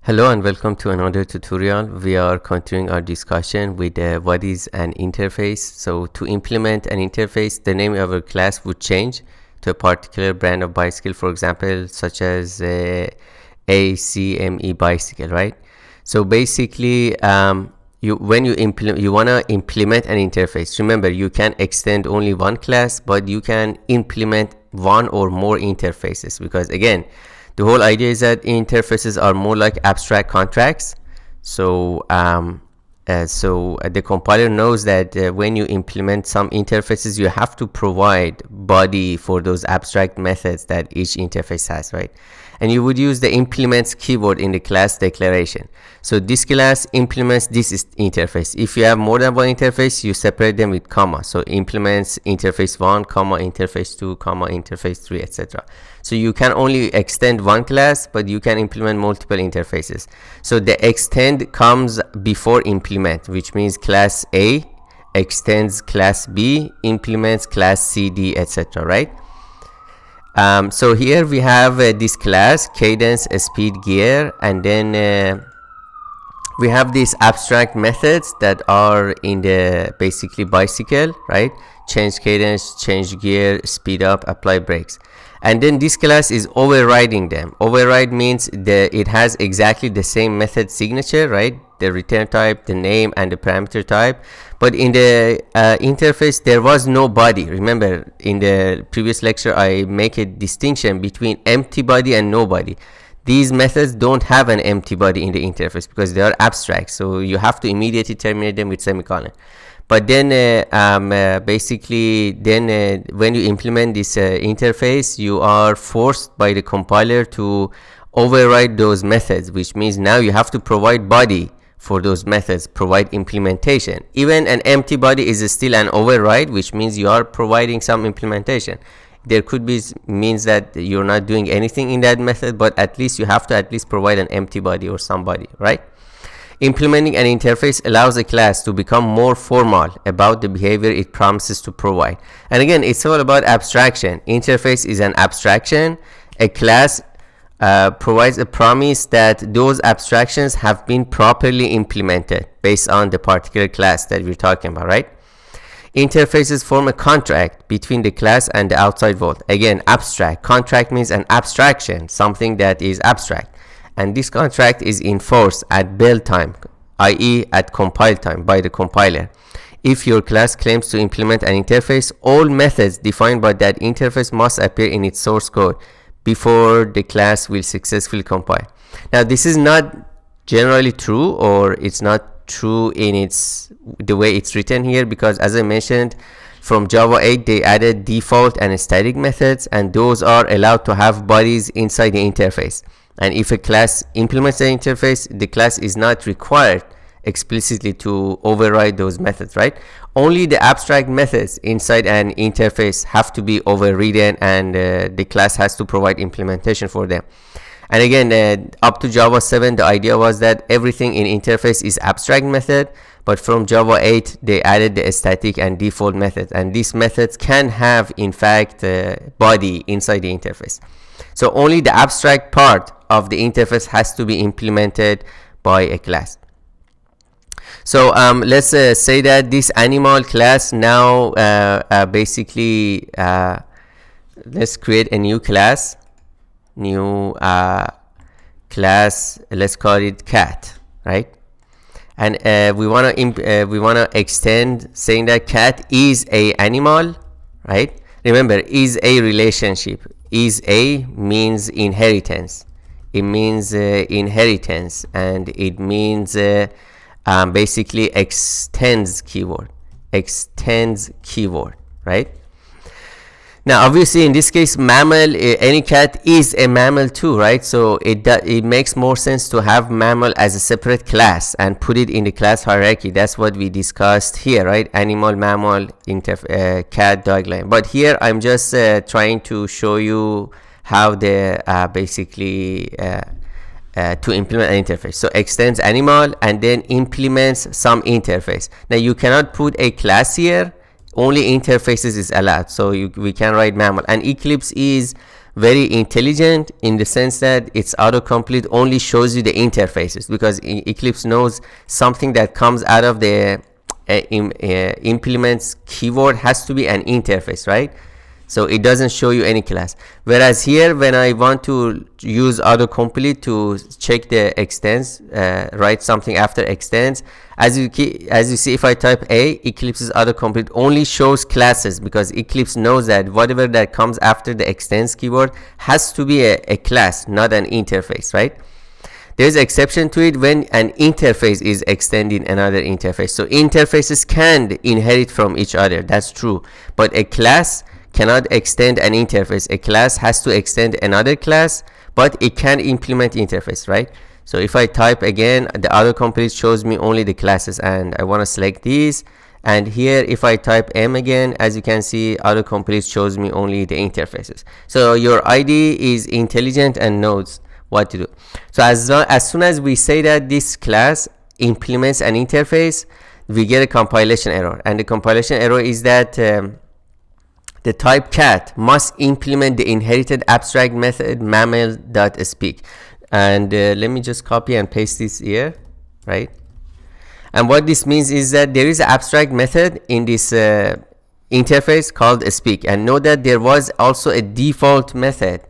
Hello and welcome to another tutorial. We are continuing our discussion with what is an interface. So to implement an interface, the name of our class would change to a particular brand of bicycle, for example, such as ACME bicycle, right? So basically, you want to implement an interface. Remember, you can extend only one class, but you can implement one or more interfaces, because again, the whole idea is that interfaces are more like abstract contracts. So the compiler knows that when you implement some interfaces, you have to provide body for those abstract methods that each interface has, right? And you would use the implements keyword in the class declaration. So this class implements this interface. If you have more than one interface, you separate them with comma. So implements interface 1, comma, interface 2, comma, interface 3, etc. So you can only extend one class, but you can implement multiple interfaces. So the extend comes before implement, which means class A extends class B, implements class C, D, etc. right? So here we have this class cadence, speed, gear, and then we have these abstract methods that are in the basically bicycle, right? Change cadence, change gear, speed up, apply brakes. And then this class is overriding them. Override means it has exactly the same method signature, right? The return type, the name, and the parameter type. But in the interface, there was no body. Remember, in the previous lecture, I make a distinction between empty body and no body. These methods don't have an empty body in the interface because they are abstract. So you have to immediately terminate them with semicolon. But then when you implement this interface, you are forced by the compiler to override those methods, which means now you have to provide body for those methods, provide implementation. Even an empty body is still an override, which means you are providing some implementation. There could be means that you're not doing anything in that method, but at least you have to at least provide an empty body or some body, right? Implementing an interface allows a class to become more formal about the behavior it promises to provide. And again, it's all about abstraction. Interface is an abstraction. A class provides a promise that those abstractions have been properly implemented based on the particular class that we're talking about, right? Interfaces form a contract between the class and the outside world. Again, abstract. Contract means an abstraction, something that is abstract. And this contract is enforced at build time, i.e. at compile time by the compiler. If your class claims to implement an interface, all methods defined by that interface must appear in its source code before the class will successfully compile. Now, this is not generally true, or it's not true in the way it's written here, because as I mentioned, from Java 8 they added default and static methods, and those are allowed to have bodies inside the interface. And if a class implements the interface, the class is not required explicitly to override those methods, right? Only the abstract methods inside an interface have to be overridden, and the class has to provide implementation for them. And again, up to Java 7, the idea was that everything in interface is abstract method, but from Java 8, they added the static and default methods, and these methods can have, in fact, body inside the interface. So only the abstract part of the interface has to be implemented by a class. So let's say that this animal class now basically let's create a new class. Let's call it cat, right? And we want to extend saying that cat is a animal, right? Remember, is a relationship. Is a means inheritance. It means inheritance, and it means basically extends keyword, right? Now, obviously, in this case, mammal, any cat is a mammal too, right? So it makes more sense to have mammal as a separate class and put it in the class hierarchy. That's what we discussed here, right? Animal, mammal, cat, dog, lion. But here, I'm just trying to show you how the basically to implement an interface. So extends animal and then implements some interface. Now, you cannot put a class here. Only interfaces is allowed, so we can write mammal. And Eclipse is very intelligent in the sense that its autocomplete only shows you the interfaces, because Eclipse knows something that comes out of the implements keyword has to be an interface, right? So it doesn't show you any class. Whereas here, when I want to use autocomplete to check the extends, write something after extends, as you see, if I type A, Eclipse's autocomplete only shows classes, because Eclipse knows that whatever that comes after the extends keyword has to be a class, not an interface, right? There's exception to it when an interface is extending another interface. So interfaces can inherit from each other, that's true, but a class cannot extend an interface. A class has to extend another class, but it can implement interface, right? So if I type again, the autocomplete shows me only the classes, and I want to select these. And here, if I type M again, as you can see, autocomplete shows me only the interfaces. So your IDE is intelligent and knows what to do. So as soon as we say that this class implements an interface, we get a compilation error. And the compilation error is that the type cat must implement the inherited abstract method mammal.speak. And let me just copy and paste this here, right? And what this means is that there is an abstract method in this interface called speak. And note that there was also a default method.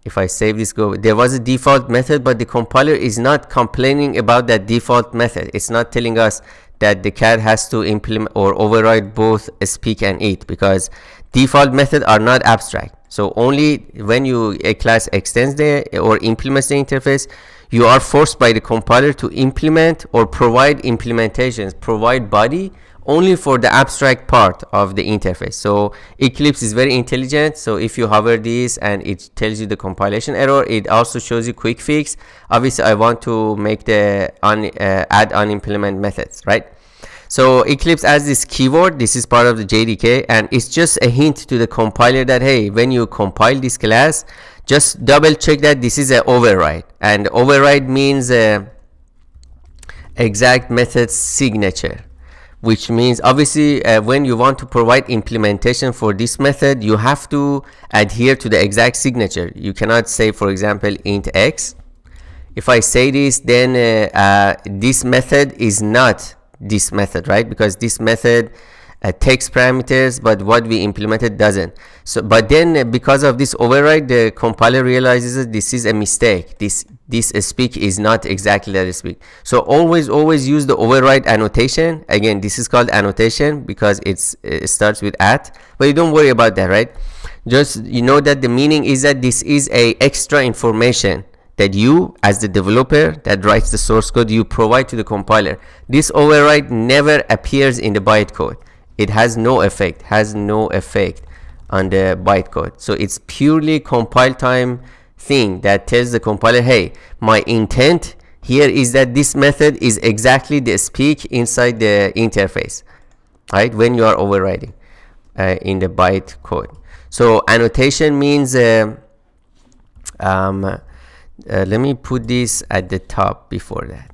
If I save this, there was a default method, but the compiler is not complaining about that default method. It's not telling us that the cat has to implement or override both speak and eat, because default methods are not abstract. So only when a class extends or implements the interface, you are forced by the compiler to implement or provide implementations, provide body only for the abstract part of the interface. So Eclipse is very intelligent. So if you hover this and it tells you the compilation error, it also shows you quick fix. Obviously I want to make the add unimplement methods, right? So Eclipse adds this keyword. This is part of the JDK, and it's just a hint to the compiler that, hey, when you compile this class, just double check that this is an override. And override means exact method signature, which means obviously when you want to provide implementation for this method, you have to adhere to the exact signature. You cannot say, for example, int x. If I say this, then this method is not this method, right? Because this method takes parameters, but what we implemented doesn't. So, but then because of this override, the compiler realizes that this is a mistake. This speak is not exactly that speak. So always use the override annotation. Again, this is called annotation because it starts with at, but you don't worry about that, right? Just you know that the meaning is that this is a extra information that you, as the developer that writes the source code, you provide to the compiler. This override never appears in the bytecode. It has no effect on the bytecode. So it's purely compile time thing that tells the compiler, hey, my intent here is that this method is exactly the speak inside the interface, right? When you are overriding in the bytecode. So annotation means let me put this at the top before that.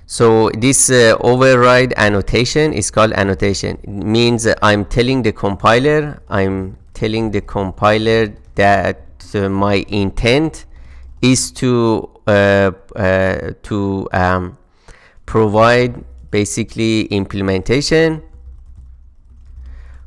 So this override annotation is called annotation. It means I'm telling the compiler that my intent is to provide basically implementation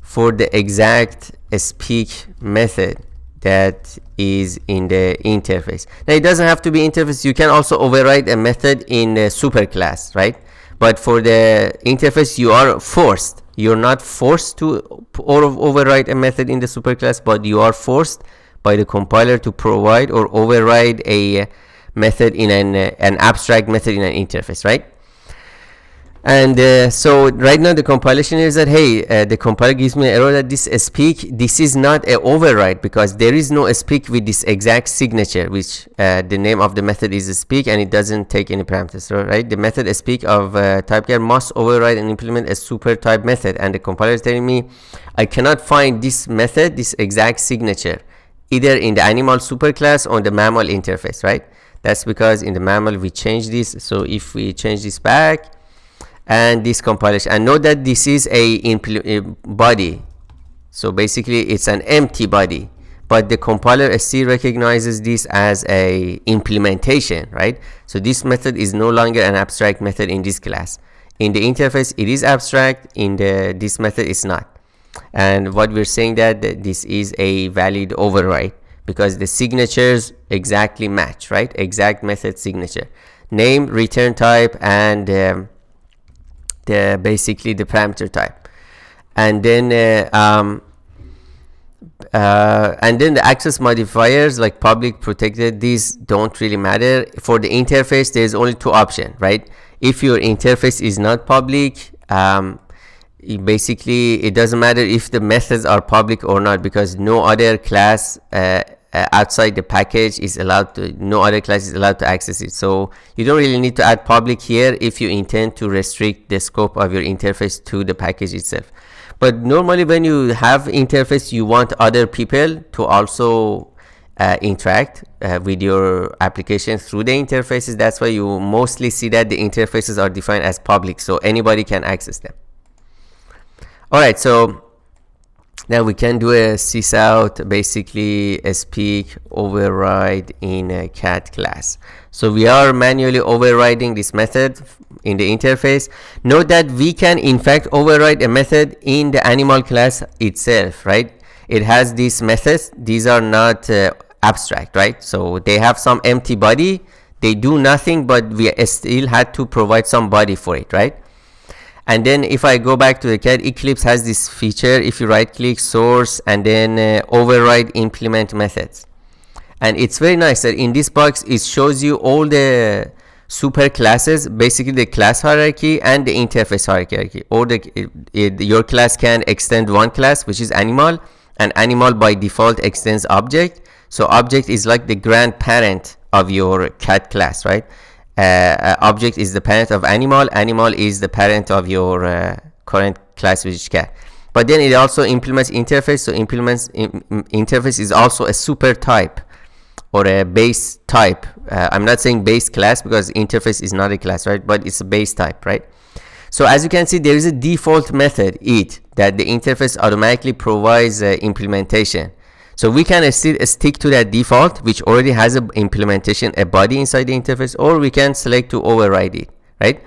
for the exact speak method that is in the interface. Now it doesn't have to be interface. You can also override a method in a superclass, right? But for the interface, you are forced. You're not forced to override a method in the superclass, but you are forced by the compiler to provide or override a method in an abstract method in an interface, right? And so right now the compilation is that, hey, the compiler gives me an error that this speak, this is not an override because there is no speak with this exact signature, which the name of the method is speak and it doesn't take any parameters. So, right, the method speak of typechar must override and implement a supertype method, and the compiler is telling me I cannot find this method, this exact signature, either in the animal superclass or the mammal interface, right? That's because in the mammal we change this. So if we change this back, and this compilation, and note that this is a body, so basically it's an empty body, but the compiler still recognizes this as a implementation, right? So this method is no longer an abstract method in this class. In the interface it is abstract, in this method it's not. And what we're saying that this is a valid override because the signatures exactly match, right? Exact method signature, name, return type, and basically the parameter type. And then the access modifiers like public, protected, these don't really matter. For the interface there's only two options, right? If your interface is not public, basically it doesn't matter if the methods are public or not, because no other class outside the package is allowed to, no other class is allowed to access it. So you don't really need to add public here if you intend to restrict the scope of your interface to the package itself. But normally when you have interface, you want other people to also interact with your application through the interfaces. That's why you mostly see that the interfaces are defined as public, so anybody can access them. Alright, so now we can do a sysout, basically a speak override in a cat class. So we are manually overriding this method in the interface. Note that we can in fact override a method in the animal class itself, right? It has these methods. These are not abstract, right? So they have some empty body. They do nothing, but we still had to provide some body for it, right? And then if I go back to the cat, Eclipse has this feature. If you right click source and then override implement methods, and it's very nice that in this box it shows you all the super classes, basically the class hierarchy and the interface hierarchy. Or your class can extend one class, which is animal, and animal by default extends object. So object is like the grandparent of your cat class, right? Object is the parent of animal, animal is the parent of your current class, which is cat. But then it also implements interface. So interface is also a super type or a base type. I'm not saying base class because interface is not a class, right? But it's a base type, right? So as you can see, there is a default method it that the interface automatically provides implementation. So we can still stick to that default, which already has an implementation, a body inside the interface, or we can select to override it, right?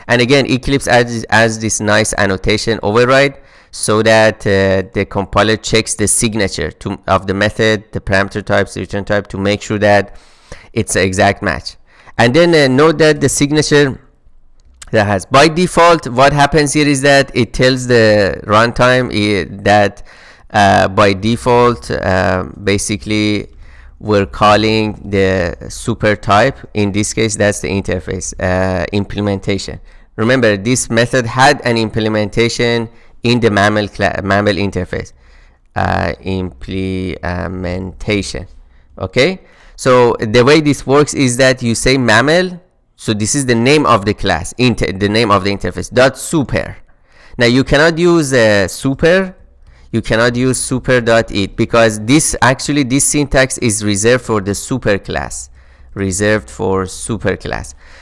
And again, Eclipse adds this nice annotation override so that the compiler checks the signature of the method, the parameter types, the return type, to make sure that it's an exact match. And then note that the signature that has by default, what happens here is that it tells the runtime that by default basically we're calling the super type. In this case, that's the interface implementation. Remember, this method had an implementation in the mammal interface implementation. Okay, so the way this works is that you say mammal, so this is the name of the class, the name of the interface dot super. Now you cannot use super, you cannot use super.it, because this syntax is reserved for the super class,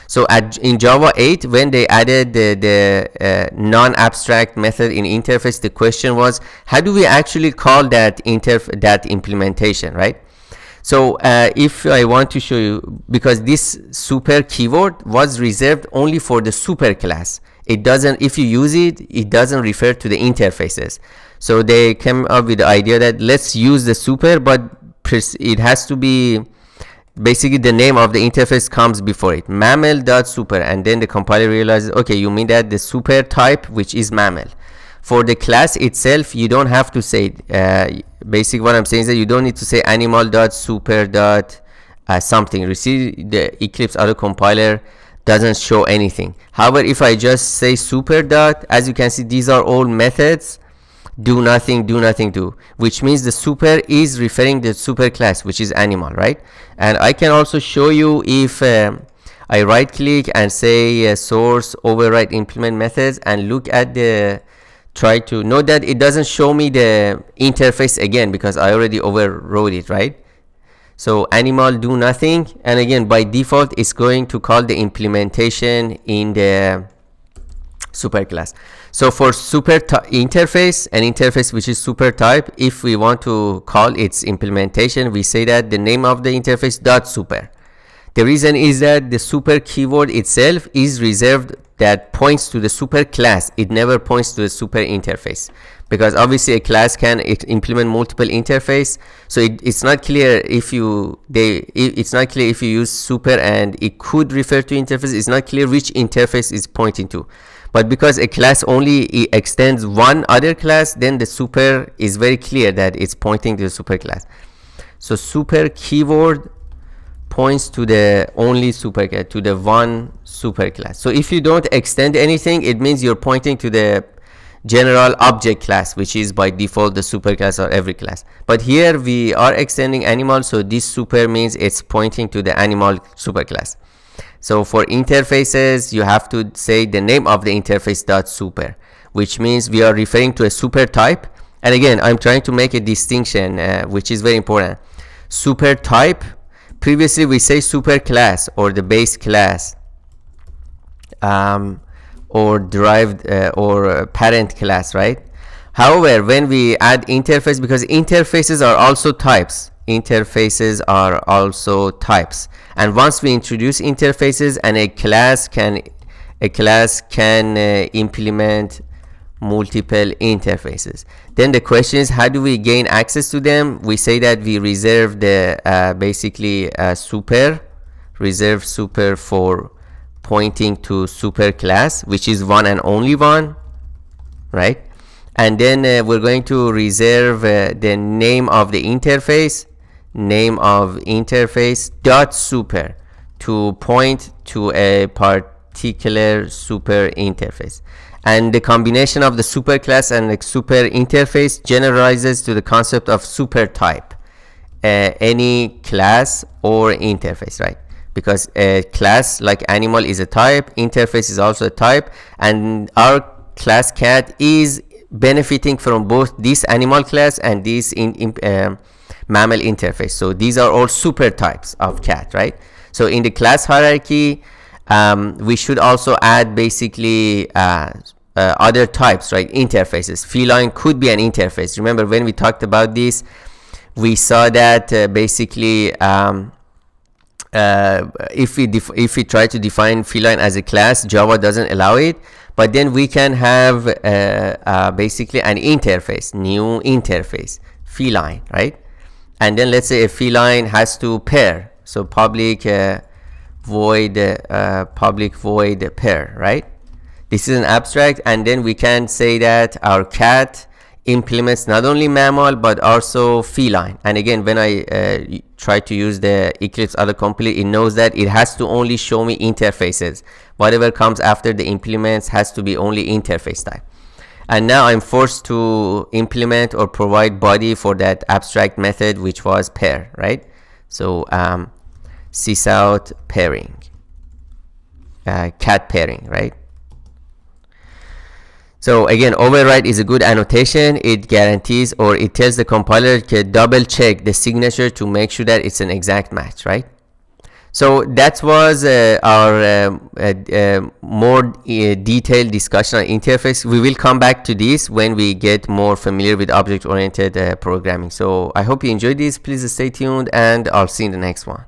So in Java 8, when they added the non-abstract method in interface, the question was, how do we actually call that implementation, right? So if I want to show you, because this super keyword was reserved only for the super class, it doesn't, if you use it, it doesn't refer to the interfaces. So they came up with the idea that let's use the super, but it has to be basically the name of the interface comes before it, mammal.super, and then the compiler realizes, okay, you mean that the super type, which is mammal. For the class itself, you don't have to say basically what I'm saying is that you don't need to say animal.super. Something. You see, the Eclipse autocompiler doesn't show anything. However, if I just say super dot, as you can see, these are all methods, do nothing, do nothing, do, which means the super is referring to the super class, which is animal, right? And I can also show you if I right click and say source override implement methods and look at the, try to note that it doesn't show me the interface again because I already overrode it, right? So animal do nothing, and again by default it's going to call the implementation in the super class. So for super interface, an interface which is super type, if we want to call its implementation, we say that the name of the interface dot super. The reason is that the super keyword itself is reserved, that points to the super class. It never points to the super interface, because obviously a class can implement multiple interface. So it's not clear if you it's not clear if you use super and it could refer to interface. It's not clear which interface is pointing to. But because a class only extends one other class, then the super is very clear that it's pointing to the super class. So super keyword points to the only super class, to the one super class. So if you don't extend anything, it means you're pointing to the general object class, which is by default the super class or every class. But here we are extending animal, so this super means it's pointing to the animal super class. So for interfaces, you have to say the name of the interface dot super, which means we are referring to a super type. And again, I'm trying to make a distinction, which is very important. Super type, previously we say super class or the base class, or derived or parent class, right? However, when we add interface, because interfaces are also types, and once we introduce interfaces, and a class can implement multiple interfaces, then the question is, how do we gain access to them? We say that we reserve the basically reserve super for pointing to super class, which is one and only one, right? And then we're going to reserve the name of the interface, dot super, to point to a particular super interface. And the combination of the super class and the super interface generalizes to the concept of super type, any class or interface, right? Because a class like animal is a type, interface is also a type, and our class cat is benefiting from both this animal class and this mammal interface. So these are all super types of cat, right? So in the class hierarchy, we should also add basically other types, right? Interfaces. Feline could be an interface. Remember when we talked about this, we saw that basically if we try to define feline as a class, Java doesn't allow it. But then we can have basically an interface, new interface, feline, right? And then let's say a feline has to pair, so public void pair, right? This is an abstract, and then we can say that our cat implements not only mammal but also feline. And again, when I try to use the Eclipse autocomplete, it knows that it has to only show me interfaces. Whatever comes after the implements has to be only interface type. And now I'm forced to implement or provide body for that abstract method, which was pair, right? So sysout pairing, cat pairing, right? So again, override is a good annotation. It guarantees, or it tells the compiler to double check the signature to make sure that it's an exact match, right? So that was our more detailed discussion on interface. We will come back to this when we get more familiar with object-oriented programming. So I hope you enjoyed this. Please stay tuned, and I'll see you in the next one.